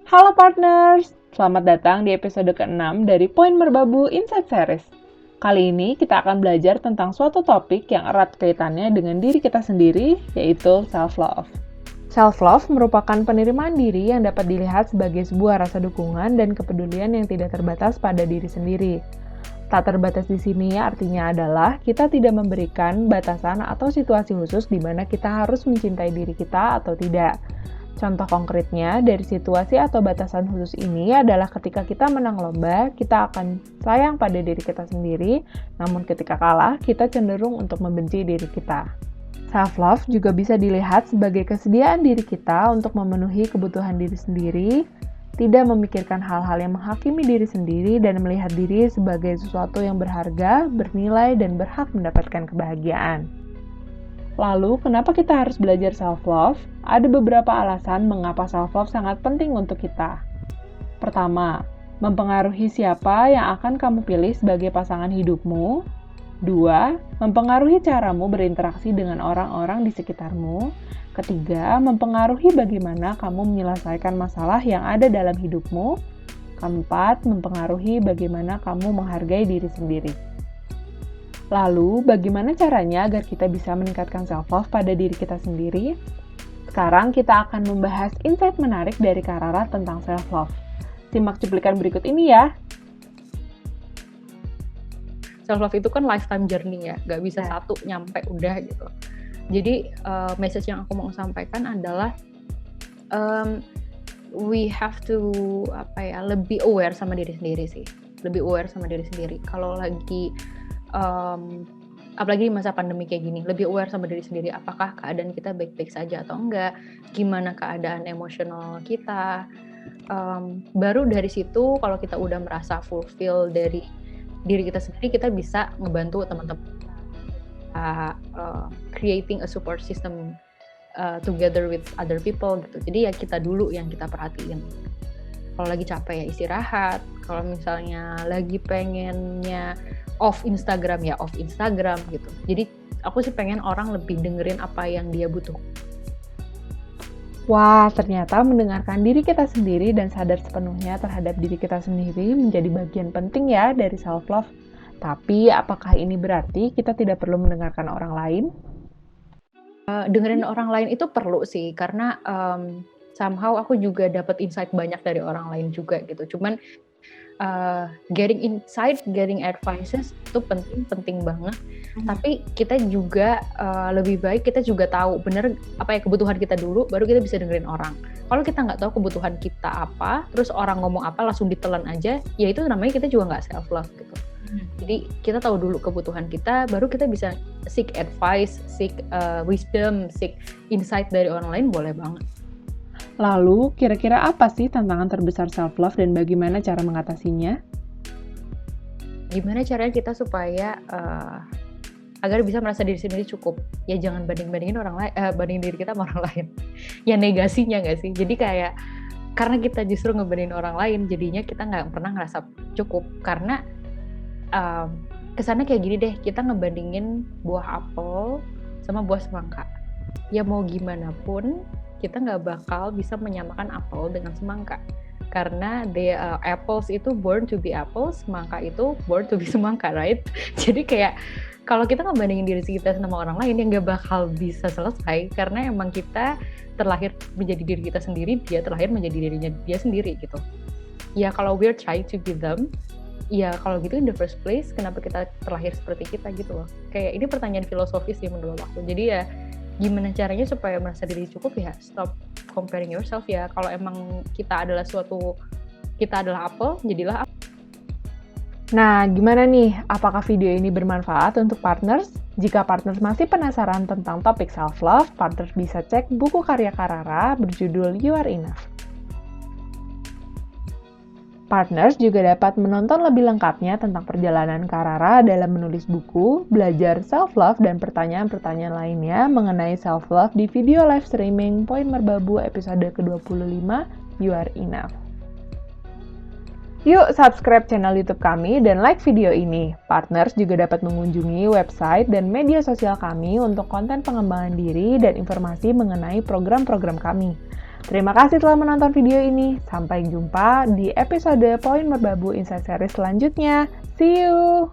Halo partners, selamat datang di episode ke-6 dari Poin Merbabu Insight Series. Kali ini kita akan belajar tentang suatu topik yang erat kaitannya dengan diri kita sendiri, yaitu self-love. Self-love merupakan penerimaan diri yang dapat dilihat sebagai sebuah rasa dukungan dan kepedulian yang tidak terbatas pada diri sendiri. Tak terbatas di sini artinya adalah kita tidak memberikan batasan atau situasi khusus di mana kita harus mencintai diri kita atau tidak. Contoh konkretnya dari situasi atau batasan khusus ini adalah ketika kita menang lomba, kita akan sayang pada diri kita sendiri, namun ketika kalah, kita cenderung untuk membenci diri kita. Self-love juga bisa dilihat sebagai kesediaan diri kita untuk memenuhi kebutuhan diri sendiri, tidak memikirkan hal-hal yang menghakimi diri sendiri, dan melihat diri sebagai sesuatu yang berharga, bernilai, dan berhak mendapatkan kebahagiaan. Lalu, kenapa kita harus belajar self-love? Ada beberapa alasan mengapa self-love sangat penting untuk kita. Pertama, mempengaruhi siapa yang akan kamu pilih sebagai pasangan hidupmu. 2, mempengaruhi caramu berinteraksi dengan orang-orang di sekitarmu. Ketiga, mempengaruhi bagaimana kamu menyelesaikan masalah yang ada dalam hidupmu. Keempat, mempengaruhi bagaimana kamu menghargai diri sendiri. Lalu, bagaimana caranya agar kita bisa meningkatkan self-love pada diri kita sendiri? Sekarang kita akan membahas insight menarik dari Kak Rara tentang self-love. Simak cuplikan berikut ini ya. Self-love itu kan lifetime journey ya, nggak bisa satu nyampe udah gitu. Jadi, message yang aku mau sampaikan adalah we have to lebih aware sama diri sendiri sih. Lebih aware sama diri sendiri. Kalau lagi apalagi di masa pandemi kayak gini, lebih aware sama diri sendiri, apakah keadaan kita baik-baik saja atau enggak, gimana keadaan emosional kita. Baru dari situ kalau kita udah merasa fulfill dari diri kita sendiri, kita bisa ngebantu teman-teman creating a support system together with other people gitu. Jadi ya kita dulu yang kita perhatiin. Kalau lagi capek ya istirahat, kalau misalnya lagi pengennya off Instagram ya off Instagram gitu. Jadi aku sih pengen orang lebih dengerin apa yang dia butuh. Wah, ternyata mendengarkan diri kita sendiri dan sadar sepenuhnya terhadap diri kita sendiri menjadi bagian penting ya dari self-love. Tapi apakah ini berarti kita tidak perlu mendengarkan orang lain? Dengerin orang lain itu perlu sih, karena somehow aku juga dapat insight banyak dari orang lain juga gitu. Cuman getting insight, getting advices itu penting banget. Tapi kita juga lebih baik kita juga tahu bener apa ya kebutuhan kita dulu, baru kita bisa dengerin orang. Kalau kita nggak tahu kebutuhan kita apa, terus orang ngomong apa langsung ditelan aja, ya itu namanya kita juga nggak self love gitu. Jadi kita tahu dulu kebutuhan kita, baru kita bisa seek advice, seek wisdom, seek insight dari orang lain, boleh banget. Lalu, kira-kira apa sih tantangan terbesar self-love dan bagaimana cara mengatasinya? Gimana caranya kita supaya agar bisa merasa diri sendiri cukup? Ya jangan banding-bandingin orang lain, bandingin diri kita sama orang lain. Ya negasinya nggak sih? Jadi kayak karena kita justru ngebandingin orang lain, jadinya kita nggak pernah ngerasa cukup. Karena kesannya kayak gini deh, kita ngebandingin buah apel sama buah semangka. Ya mau gimana pun, kita nggak bakal bisa menyamakan apel dengan semangka. Karena apples itu born to be apples, semangka itu born to be semangka, right? Jadi kayak kalau kita ngebandingin diri kita sama orang lain, yang nggak bakal bisa selesai. Karena emang kita terlahir menjadi diri kita sendiri, dia terlahir menjadi dirinya dia sendiri gitu. Ya kalau we're trying to be them, ya kalau gitu in the first place, kenapa kita terlahir seperti kita gitu loh. Kayak ini pertanyaan filosofis sih menurut aku. Jadi ya gimana caranya supaya merasa diri cukup ya stop comparing yourself ya. Kalau emang kita adalah apel, jadilah apel. Nah, gimana nih? Apakah video ini bermanfaat untuk partners? Jika partners masih penasaran tentang topik self-love, partners bisa cek buku karya Kak Rara berjudul You Are Enough. Partners juga dapat menonton lebih lengkapnya tentang perjalanan Kak Rara dalam menulis buku, belajar self-love, dan pertanyaan-pertanyaan lainnya mengenai self-love di video live streaming Poin Merbabu episode ke-25, You Are Enough. Yuk subscribe channel YouTube kami dan like video ini. Partners juga dapat mengunjungi website dan media sosial kami untuk konten pengembangan diri dan informasi mengenai program-program kami. Terima kasih telah menonton video ini. Sampai jumpa di episode Poin Merbabu Insight Series selanjutnya. See you!